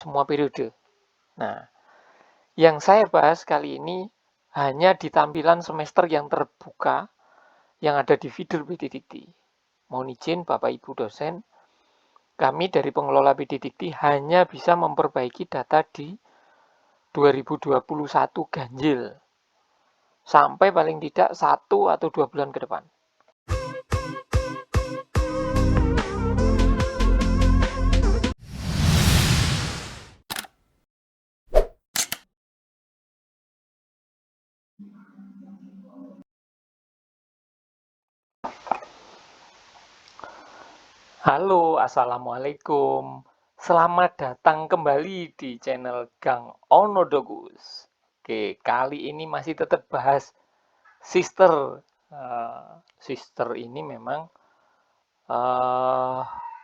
semua periode. Nah, yang saya bahas kali ini hanya di tampilan semester yang terbuka yang ada di feeder PDDikti. Mohon izin Bapak Ibu dosen, kami dari pengelola PDDikti hanya bisa memperbaiki data di 2021 ganjil sampai paling tidak 1 atau 2 bulan ke depan. Halo, Assalamualaikum. Selamat datang kembali di channel Gang Onodogus. Oke, kali ini masih tetap bahas sister. Sister ini memang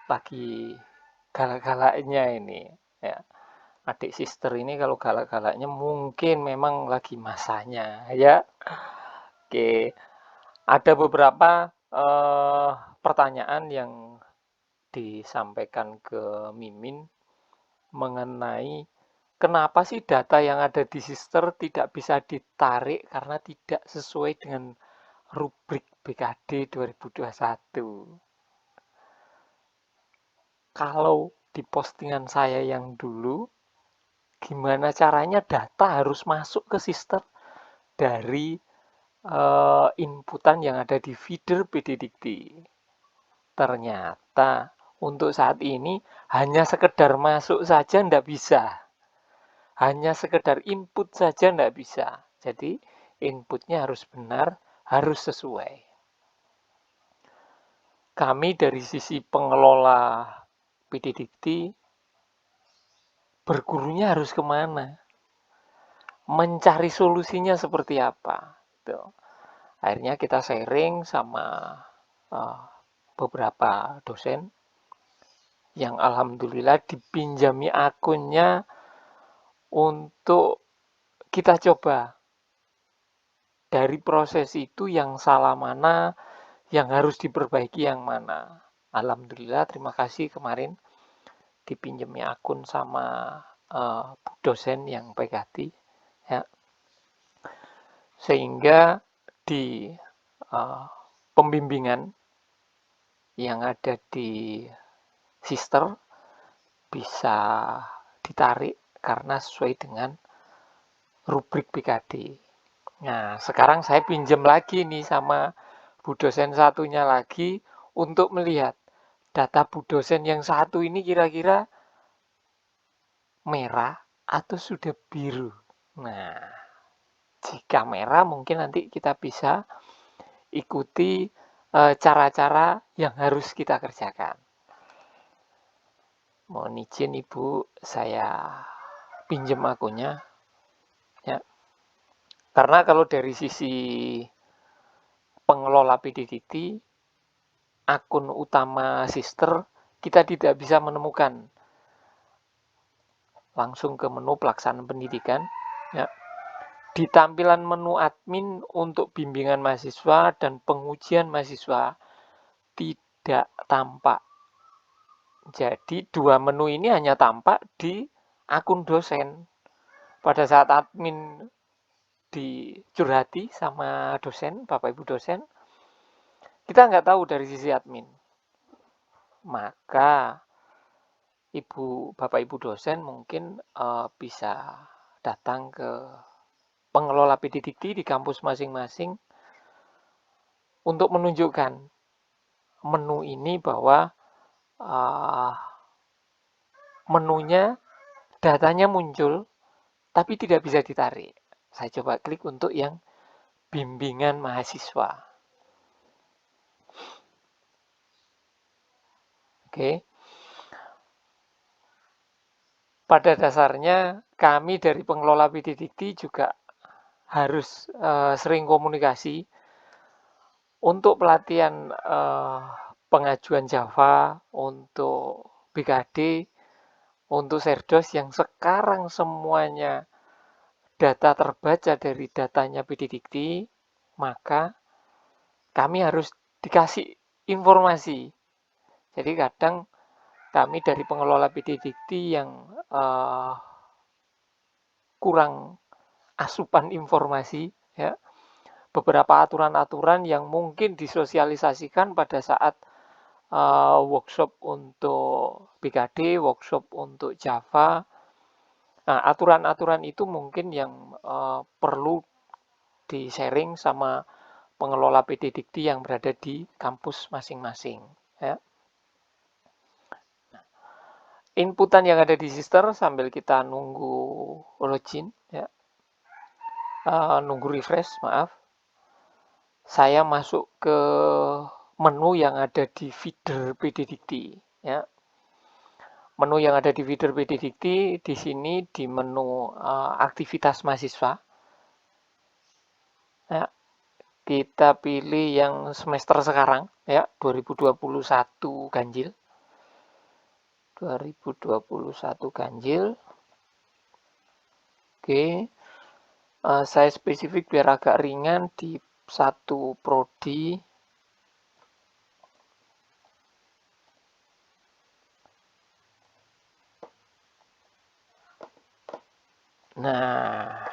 lagi galak-galaknya ini. Ya, adik sister ini kalau galak-galaknya mungkin memang lagi masanya. Ya, oke. Ada beberapa pertanyaan yang disampaikan ke Mimin mengenai kenapa sih data yang ada di Sister tidak bisa ditarik karena tidak sesuai dengan rubrik BKD 2021. Kalau di postingan saya yang dulu, gimana caranya data harus masuk ke Sister dari inputan yang ada di feeder PDDikti. Ternyata untuk saat ini hanya sekedar masuk saja ndak bisa. Hanya sekedar input saja ndak bisa. Jadi inputnya harus benar, harus sesuai. Kami dari sisi pengelola PDDikti bergurunya harus kemana? Mencari solusinya seperti apa? Tuh. Akhirnya kita sharing sama beberapa dosen yang alhamdulillah dipinjami akunnya untuk kita coba dari proses itu yang salah mana, yang harus diperbaiki yang mana. Alhamdulillah, terima kasih kemarin dipinjami akun sama dosen yang pegati, ya. Sehingga di pembimbingan yang ada di Sister bisa ditarik karena sesuai dengan rubrik BKD. Nah, sekarang saya pinjam lagi nih sama Bu dosen satunya lagi untuk melihat data Bu dosen yang satu ini kira-kira merah atau sudah biru. Nah, jika merah mungkin nanti kita bisa ikuti cara-cara yang harus kita kerjakan. Mohon izin Ibu, saya pinjam akunnya. Ya. Karena kalau dari sisi pengelola PDDikti, akun utama Sister, kita tidak bisa menemukan. Langsung ke menu pelaksanaan pendidikan. Ya. Di tampilan menu admin untuk bimbingan mahasiswa dan pengujian mahasiswa tidak tampak. Jadi dua menu ini hanya tampak di akun dosen. Pada saat admin dicurhati sama dosen, Bapak Ibu dosen, kita nggak tahu dari sisi admin. Maka Bapak Ibu dosen mungkin bisa datang ke pengelola PDDikti di kampus masing-masing untuk menunjukkan menu ini bahwa menunya datanya muncul tapi tidak bisa ditarik. Saya coba klik untuk yang bimbingan mahasiswa. Oke. Pada dasarnya kami dari pengelola PDDikti juga harus sering komunikasi untuk pelatihan pengajuan Java, untuk BKD, untuk Serdos yang sekarang semuanya data terbaca dari datanya PDDikti, maka kami harus dikasih informasi. Jadi kadang kami dari pengelola PD Dikti yang kurang asupan informasi, ya, beberapa aturan-aturan yang mungkin disosialisasikan pada saat workshop untuk BKD, workshop untuk Java. Nah, aturan-aturan itu mungkin yang perlu di-sharing sama pengelola PD Dikti yang berada di kampus masing-masing. Ya. Inputan yang ada di Sister sambil kita nunggu login, ya. Nunggu refresh, maaf. Saya masuk ke menu yang ada di feeder PD Dikti, ya. Menu yang ada di feeder PD Dikti di sini di menu aktivitas mahasiswa. Ya, kita pilih yang semester sekarang, ya, 2021 ganjil. 2021 ganjil. Oke. Saya spesifik biar agak ringan di satu prodi. Nah,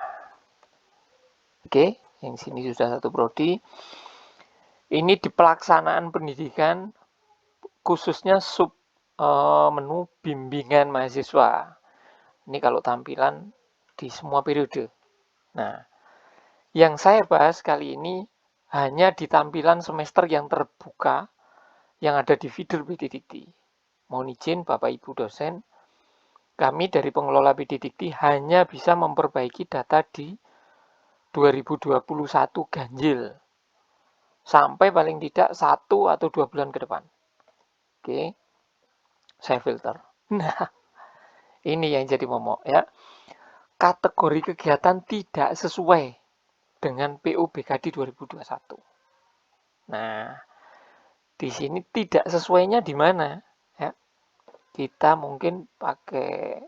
oke, yang sini sudah satu prodi. Ini di pelaksanaan pendidikan, khususnya sub menu bimbingan mahasiswa. Ini kalau tampilan di semua periode. Nah, yang saya bahas kali ini hanya di tampilan semester yang terbuka yang ada di feeder PD Dikti. Mohon izin Bapak Ibu dosen, kami dari pengelola PD Dikti hanya bisa memperbaiki data di 2021 ganjil sampai paling tidak 1 atau 2 bulan ke depan. Oke, saya filter. Nah, ini yang jadi momok, ya. Kategori kegiatan tidak sesuai dengan PO BKD 2021. Nah, di sini tidak sesuainya di mana? Ya, kita mungkin pakai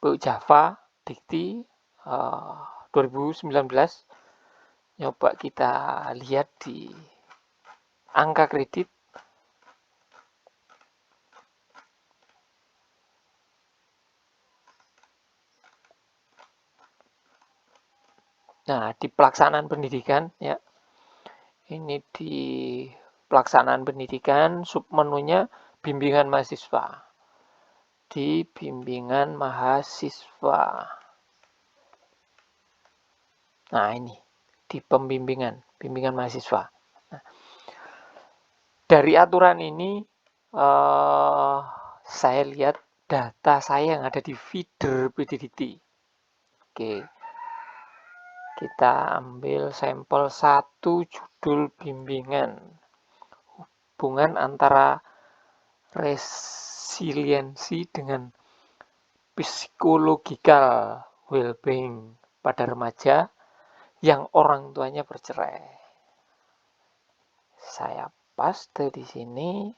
PO Java Dikti 2019. Coba kita lihat di angka kredit. Nah, di pelaksanaan pendidikan, ya. Ini di pelaksanaan pendidikan, submenunya bimbingan mahasiswa. Di bimbingan mahasiswa. Nah, ini di bimbingan mahasiswa. Nah, dari aturan ini saya lihat data saya yang ada di feeder PD Dikti. Oke. Kita ambil sampel 1 judul bimbingan. Hubungan antara resiliensi dengan psychological well-being pada remaja yang orang tuanya bercerai. Saya paste di sini.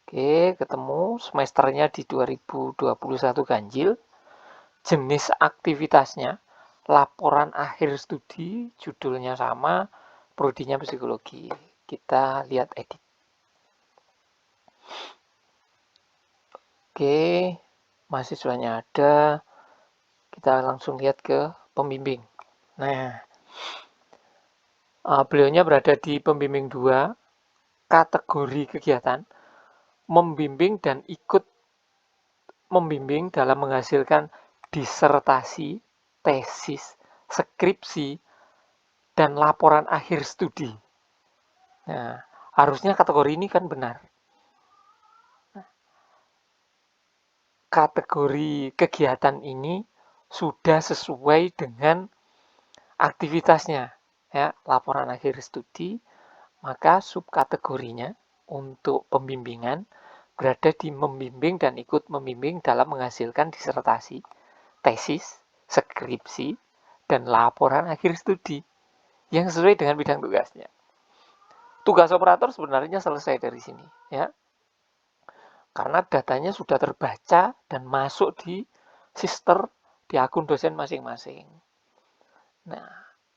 Oke, ketemu semesternya di 2021 ganjil. Jenis aktivitasnya laporan akhir studi, judulnya sama, prodinya psikologi. Kita lihat edit. Oke, mahasiswanya ada. Kita langsung lihat ke pembimbing. Nah, beliaunya berada di pembimbing 2, kategori kegiatan, membimbing dan ikut membimbing dalam menghasilkan disertasi, tesis, skripsi, dan laporan akhir studi. Nah, harusnya kategori ini kan benar. Kategori kegiatan ini sudah sesuai dengan aktivitasnya, ya, laporan akhir studi, maka subkategorinya untuk pembimbingan berada di membimbing dan ikut membimbing dalam menghasilkan disertasi, tesis, skripsi, dan laporan akhir studi yang sesuai dengan bidang tugasnya. Tugas operator sebenarnya selesai dari sini, ya. Karena datanya sudah terbaca dan masuk di sister di akun dosen masing-masing. Nah,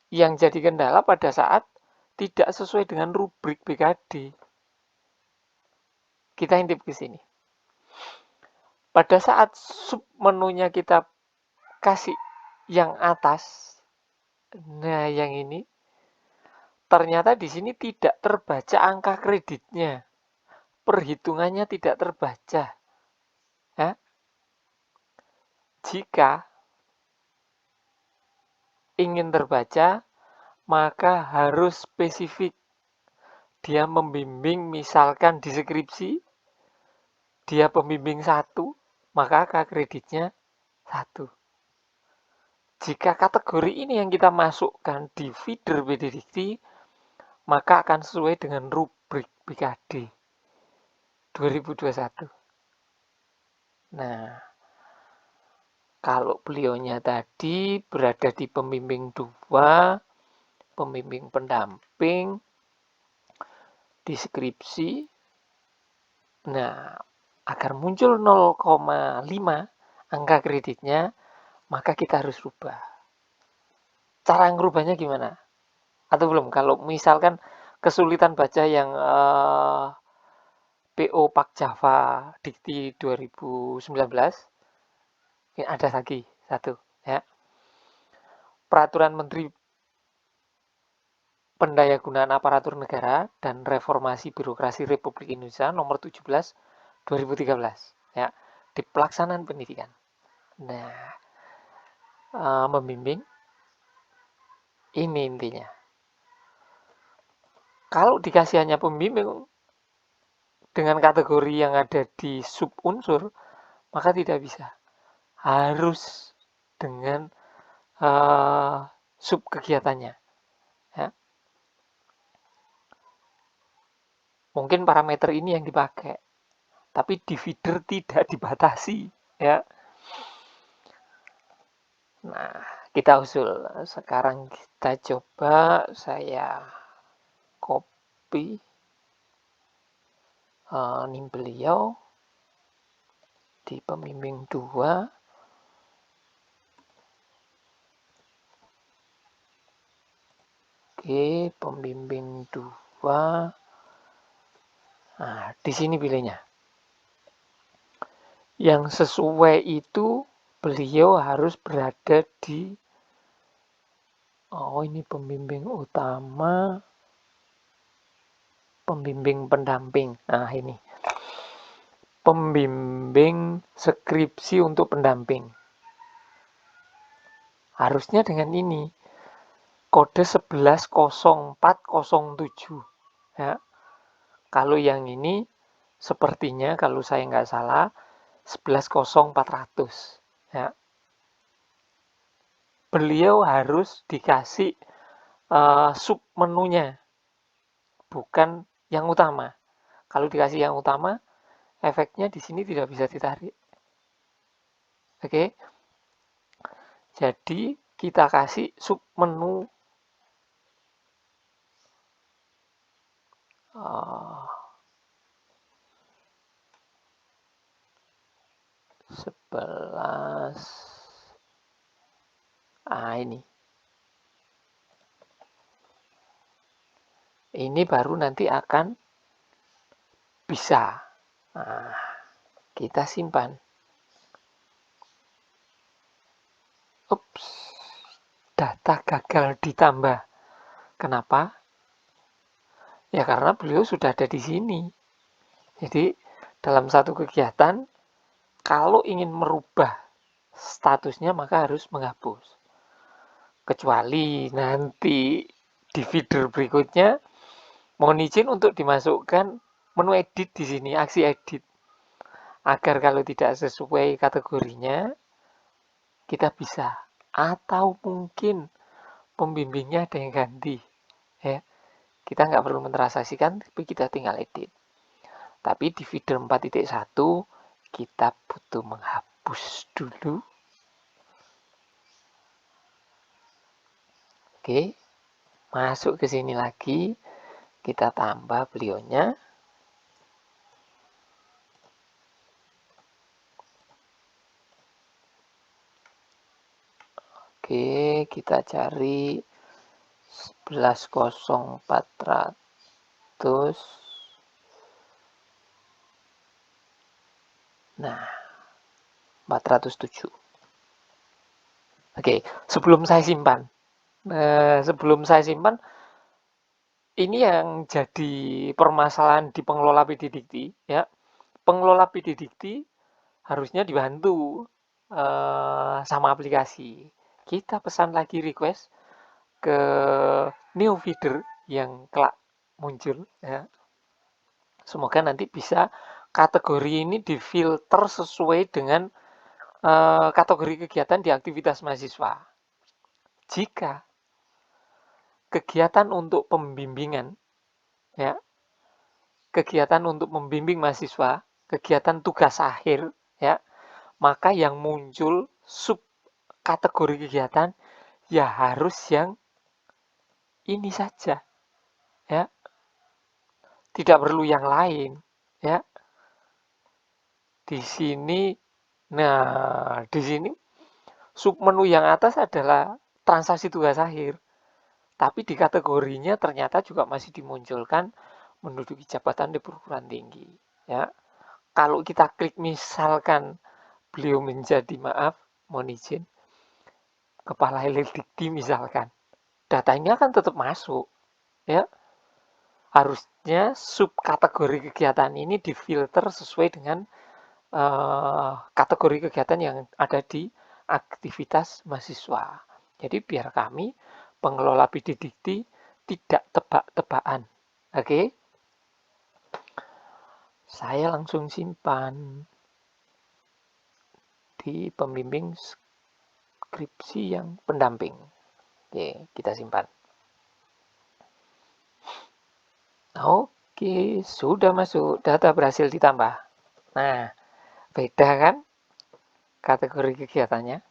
yang jadi kendala pada saat tidak sesuai dengan rubrik BKD. kita intip ke sini. Pada saat submenunya kita kasih yang atas, nah yang ini, ternyata di sini tidak terbaca angka kreditnya. Perhitungannya tidak terbaca. Ya. Jika ingin terbaca, maka harus spesifik. Dia membimbing misalkan di skripsi, dia pembimbing 1, maka angka kreditnya 1. Jika kategori ini yang kita masukkan di feeder PD Dikti, maka akan sesuai dengan rubrik BKD 2021. Nah, kalau beliaunya tadi berada di pembimbing 2, pembimbing pendamping, di skripsi, nah, agar muncul 0,5 angka kreditnya, maka kita harus rubah. Cara ngerubahnya gimana? Atau belum? Kalau misalkan kesulitan baca yang PO Pak Java Dikti 2019, ini ada lagi satu. Ya. Peraturan Menteri Pendayagunaan Aparatur Negara dan Reformasi Birokrasi Republik Indonesia nomor 17 2013. Ya, di pelaksanaan pendidikan. Nah, membimbing ini intinya. Kalau dikasih hanya pembimbing dengan kategori yang ada di subunsur, maka tidak bisa. Harus dengan sub kegiatannya. Ya. Mungkin parameter ini yang dipakai, tapi di feeder tidak dibatasi. Ya. Nah, kita usul. Sekarang kita coba saya copy nim beliau di pembimbing 2. Oke, pembimbing 2. Nah, di sini pilihnya. Yang sesuai itu beliau harus berada di ini pembimbing utama, pembimbing pendamping. Nah, ini. Pembimbing skripsi untuk pendamping. Harusnya dengan ini. Kode 110407. Ya. Kalau yang ini sepertinya kalau saya nggak salah 110400. Ya. Beliau harus dikasih sub menunya, bukan yang utama. Kalau dikasih yang utama, efeknya di sini tidak bisa ditarik. Oke. Jadi kita kasih sub menu 11. Ini. Ini baru nanti akan bisa. Nah, kita simpan. Ups. Data gagal ditambah. Kenapa? Ya karena beliau sudah ada di sini. Jadi dalam satu kegiatan, kalau ingin merubah statusnya maka harus menghapus. Kecuali nanti di feeder berikutnya mohon izin untuk dimasukkan menu edit di sini, aksi edit. Agar kalau tidak sesuai kategorinya, kita bisa. Atau mungkin pembimbingnya ada yang ganti. Ya. Kita nggak perlu mentransaksikan, tapi kita tinggal edit. Tapi di feeder 4.1, kita butuh menghapus dulu. Oke, masuk ke sini lagi. Kita tambah beliaunya. Oke, kita cari 110400. Nah, 407. Oke, sebelum saya simpan. Sebelum saya simpan, ini yang jadi permasalahan di pengelola PD Dikti, ya. Pengelola PD Dikti harusnya dibantu sama aplikasi. Kita pesan lagi request ke new feeder yang kelak muncul, ya. Semoga nanti bisa kategori ini difilter sesuai dengan kategori kegiatan di aktivitas mahasiswa. Jika kegiatan untuk pembimbingan, ya, kegiatan untuk membimbing mahasiswa, kegiatan tugas akhir, ya, maka yang muncul sub kategori kegiatan ya harus yang ini saja, ya, tidak perlu yang lain, ya. Di sini, nah, di sini sub menu yang atas adalah transaksi tugas akhir, tapi di kategorinya ternyata juga masih dimunculkan menduduki jabatan di perguruan tinggi, ya. Kalau kita klik misalkan beliau menjadi, maaf, mohon izin, kepala Dikti misalkan, datanya akan tetap masuk, ya. Harusnya subkategori kegiatan ini difilter sesuai dengan kategori kegiatan yang ada di aktivitas mahasiswa. Jadi biar kami pengelola PD Dikti tidak tebak-tebakan. Oke? Saya langsung simpan di pembimbing skripsi yang pendamping. Oke, kita simpan. Oke, sudah masuk. Data berhasil ditambah. Nah, beda kan kategori kegiatannya?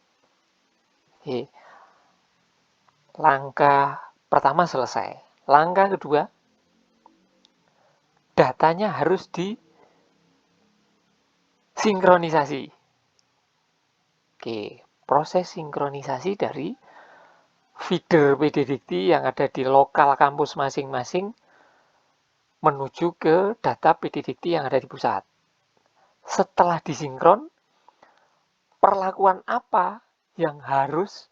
Oke. Langkah pertama selesai. Langkah kedua, datanya harus disinkronisasi. Oke, proses sinkronisasi dari feeder PD Dikti yang ada di lokal kampus masing-masing menuju ke data PD Dikti yang ada di pusat. Setelah disinkron, perlakuan apa yang harus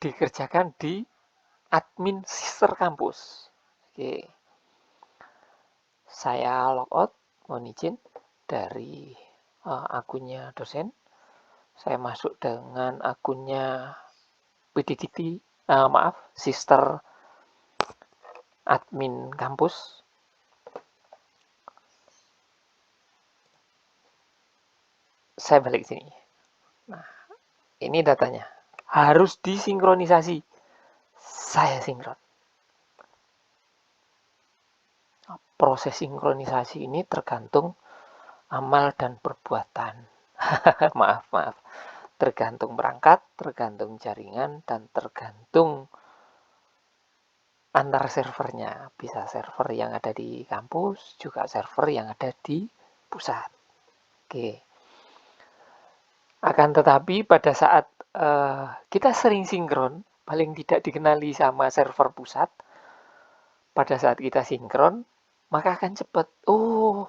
dikerjakan di admin sister kampus? Oke, saya logout, mohon izin, dari akunnya dosen. Saya masuk dengan akunnya PD Dikti, maaf, sister admin kampus. Saya balik sini. Nah, ini datanya. Harus disinkronisasi. Saya sinkron. Proses sinkronisasi ini tergantung amal dan perbuatan. maaf. Tergantung perangkat, tergantung jaringan, dan tergantung antar servernya. Bisa server yang ada di kampus, juga server yang ada di pusat. Oke. Akan tetapi pada saat kita sering sinkron, paling tidak dikenali sama server pusat, pada saat kita sinkron, maka akan cepat. Oh,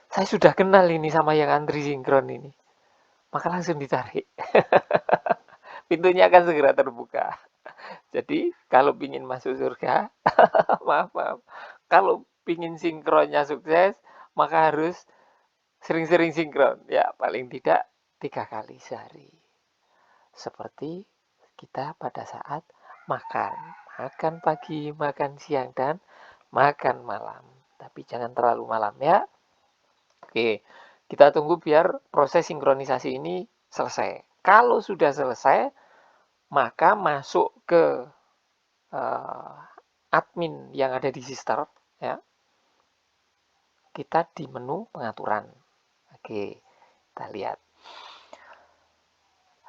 saya sudah kenal ini sama yang antri sinkron ini. Maka langsung ditarik. Pintunya akan segera terbuka. Jadi, kalau ingin masuk surga, maaf. Kalau ingin sinkronnya sukses, maka harus sering-sering sinkron. Ya, paling tidak 3 kali sehari. Seperti kita pada saat makan. Makan pagi, makan siang, dan makan malam. Tapi jangan terlalu malam ya. Oke, kita tunggu biar proses sinkronisasi ini selesai. Kalau sudah selesai, maka masuk ke admin yang ada di sister, ya. Kita di menu pengaturan. Oke, kita lihat.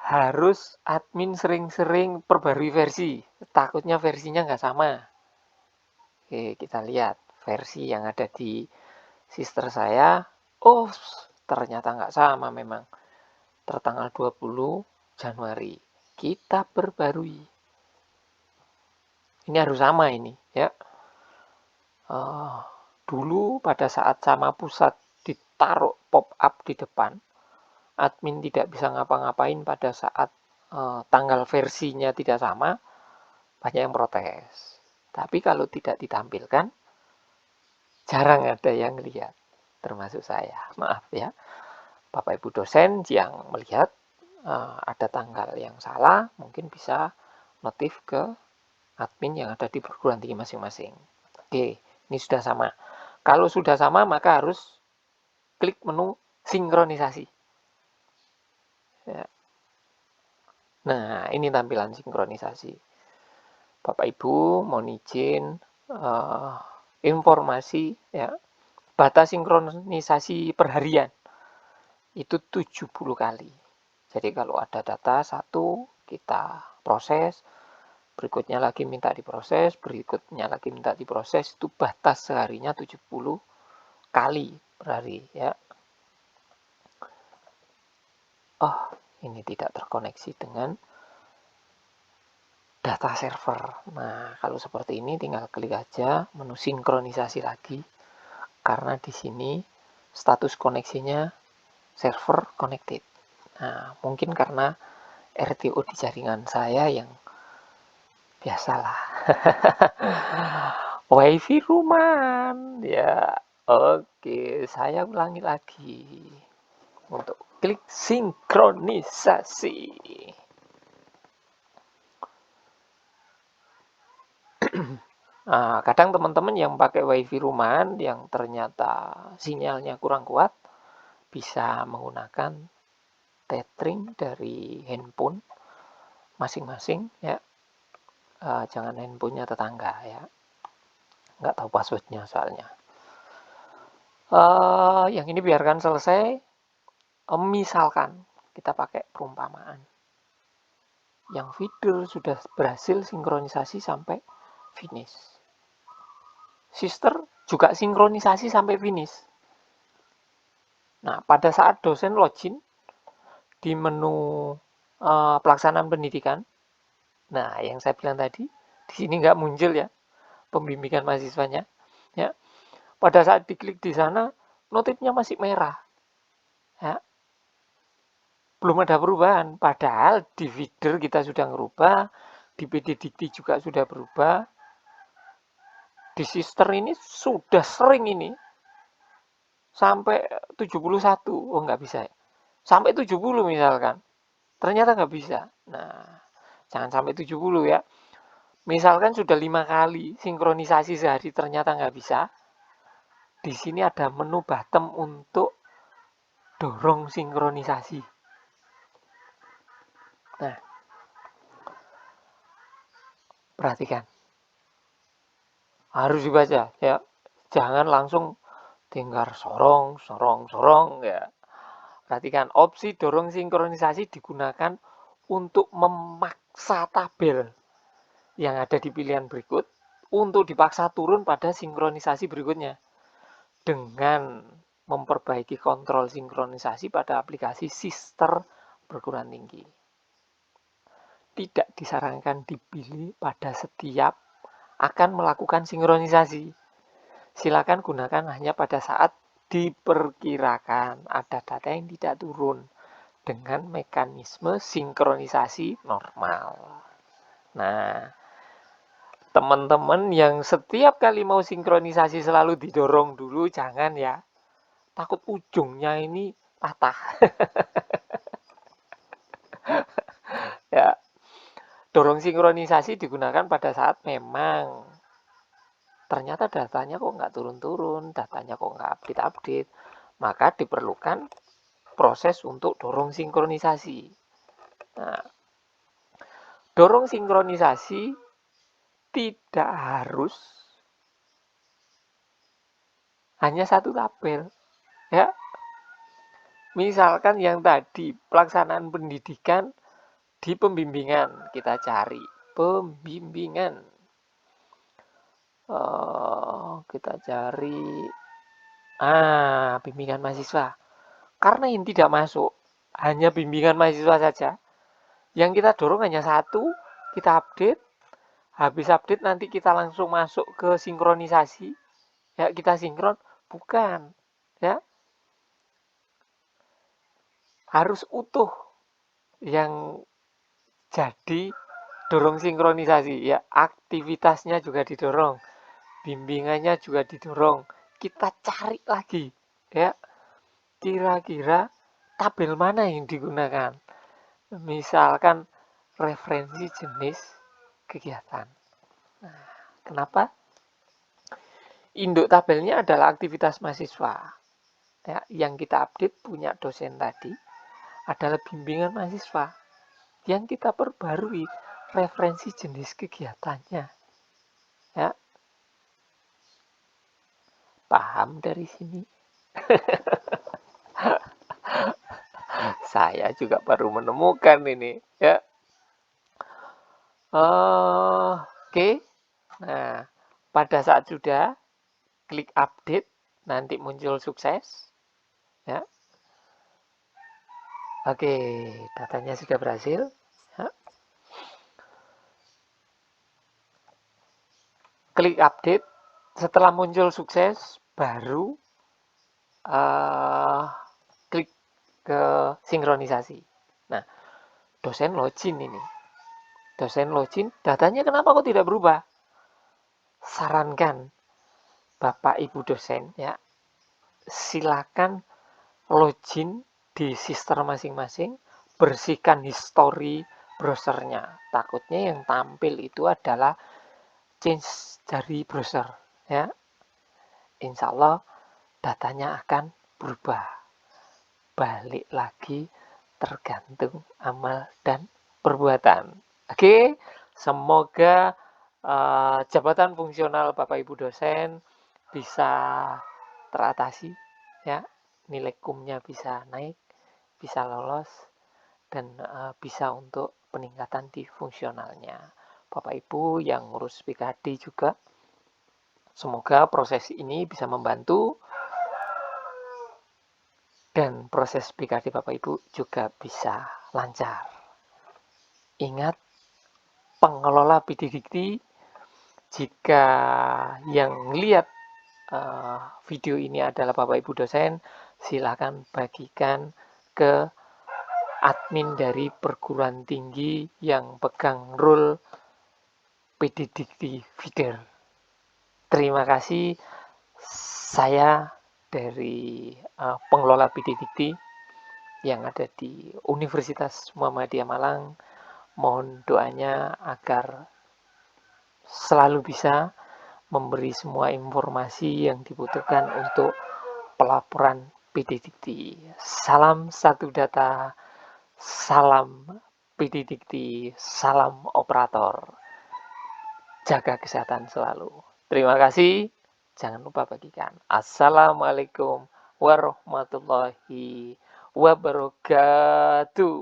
Harus admin sering-sering perbarui versi. Takutnya versinya nggak sama. Oke, kita lihat versi yang ada di sister saya. Oh, ternyata nggak sama memang. Tertanggal 20 Januari. Kita perbarui. Ini harus sama ini, ya. Dulu pada saat sama pusat ditaruh pop up di depan, admin tidak bisa ngapa-ngapain pada saat tanggal versinya tidak sama, banyak yang protes. Tapi kalau tidak ditampilkan, jarang ada yang lihat, termasuk saya. Maaf ya, Bapak Ibu dosen yang melihat ada tanggal yang salah, mungkin bisa notif ke admin yang ada di perguruan tinggi masing-masing. Oke, ini sudah sama. Kalau sudah sama, maka harus klik menu sinkronisasi. Ya. Nah, ini tampilan sinkronisasi. Bapak Ibu mohon izin informasi ya. Batas sinkronisasi per harian itu 70 kali. Jadi kalau ada data satu, kita proses, berikutnya lagi minta diproses, berikutnya lagi minta diproses, itu batas seharinya 70 kali per hari ya. Oh, ini tidak terkoneksi dengan data server. Nah, kalau seperti ini tinggal klik aja menu sinkronisasi lagi. Karena di sini status koneksinya server connected. Nah, mungkin karena RTO di jaringan saya yang biasalah. Wifi rumah. Ya, oke. Saya ulangi lagi. Untuk klik sinkronisasi. Nah, kadang teman-teman yang pakai wifi rumahan yang ternyata sinyalnya kurang kuat, bisa menggunakan tethering dari handphone masing-masing ya. Jangan handphonenya tetangga ya. Nggak tahu passwordnya soalnya. Yang ini biarkan selesai. Misalkan kita pakai perumpamaan. Yang feeder sudah berhasil sinkronisasi sampai finish. Sister juga sinkronisasi sampai finish. Nah, pada saat dosen login di menu pelaksanaan pendidikan, nah yang saya bilang tadi, di sini nggak muncul ya pembimbingan mahasiswanya. Ya, pada saat diklik di sana, notifnya masih merah. Ya, belum ada perubahan. Padahal di feeder kita sudah ngerubah, di PD Dikti juga sudah berubah, di sister ini sudah sering ini sampai 71. Oh, nggak bisa ya. Sampai 70 misalkan. Ternyata nggak bisa. Nah, jangan sampai 70 ya. Misalkan sudah 5 kali sinkronisasi sehari ternyata nggak bisa. Di sini ada menu bottom untuk dorong sinkronisasi. Nah, perhatikan. Harus dibaca ya. Jangan langsung tinggal sorong, sorong, sorong ya. Perhatikan, opsi dorong sinkronisasi digunakan untuk memaksa tabel yang ada di pilihan berikut untuk dipaksa turun pada sinkronisasi berikutnya dengan memperbaiki kontrol sinkronisasi pada aplikasi Sister perguruan tinggi. Tidak disarankan dipilih pada setiap akan melakukan sinkronisasi. Silakan gunakan hanya pada saat diperkirakan ada data yang tidak turun dengan mekanisme sinkronisasi normal. Nah, teman-teman yang setiap kali mau sinkronisasi selalu didorong dulu, jangan ya. Takut ujungnya ini patah. Ya, dorong sinkronisasi digunakan pada saat memang ternyata datanya kok nggak turun-turun, datanya kok nggak update-update, maka diperlukan proses untuk dorong sinkronisasi. Nah, dorong sinkronisasi tidak harus hanya satu tabel. Ya, misalkan yang tadi pelaksanaan pendidikan di pembimbingan, kita cari pembimbingan. Kita cari bimbingan mahasiswa. Karena yang tidak masuk hanya bimbingan mahasiswa saja. Yang kita dorong hanya satu, kita update. Habis update nanti kita langsung masuk ke sinkronisasi. Ya, kita sinkron. Bukan. Ya. harus utuh yang jadi dorong sinkronisasi ya, aktivitasnya juga didorong, bimbingannya juga didorong. Kita cari lagi ya, kira-kira tabel mana yang digunakan. Misalkan referensi jenis kegiatan. Nah, kenapa? Induk tabelnya adalah aktivitas mahasiswa. Ya, yang kita update punya dosen tadi adalah bimbingan mahasiswa. Yang kita perbarui referensi jenis kegiatannya. Ya, paham dari sini? Saya juga baru menemukan ini. Ya, oke. Nah, pada saat sudah klik update, nanti muncul sukses. Ya, oke, datanya sudah berhasil. Ya. Klik update, setelah muncul sukses, baru klik ke sinkronisasi. Nah, dosen login ini. Dosen login, datanya kenapa kok tidak berubah? Sarankan Bapak Ibu dosen ya, silakan login di sistem masing-masing, bersihkan histori browsernya. Takutnya yang tampil itu adalah change dari browser ya. Insya Allah datanya akan berubah. Balik lagi tergantung amal dan perbuatan. Oke, semoga jabatan fungsional Bapak Ibu dosen bisa teratasi ya, nilai kumnya bisa naik, bisa lolos, dan bisa untuk peningkatan di fungsionalnya. Bapak Ibu yang ngurus PKD juga, semoga proses ini bisa membantu dan proses PKD Bapak Ibu juga bisa lancar. Ingat, pengelola PD Dikti, jika yang lihat video ini adalah Bapak Ibu dosen, silakan bagikan ke admin dari perguruan tinggi yang pegang role PD Dikti Feeder. Terima kasih, saya dari pengelola PD Dikti yang ada di Universitas Muhammadiyah Malang. Mohon doanya agar selalu bisa memberi semua informasi yang dibutuhkan untuk pelaporan PD Dikti. Salam satu data, salam PD Dikti, salam operator. Jaga kesehatan selalu. Terima kasih. Jangan lupa bagikan. Assalamualaikum warahmatullahi wabarakatuh.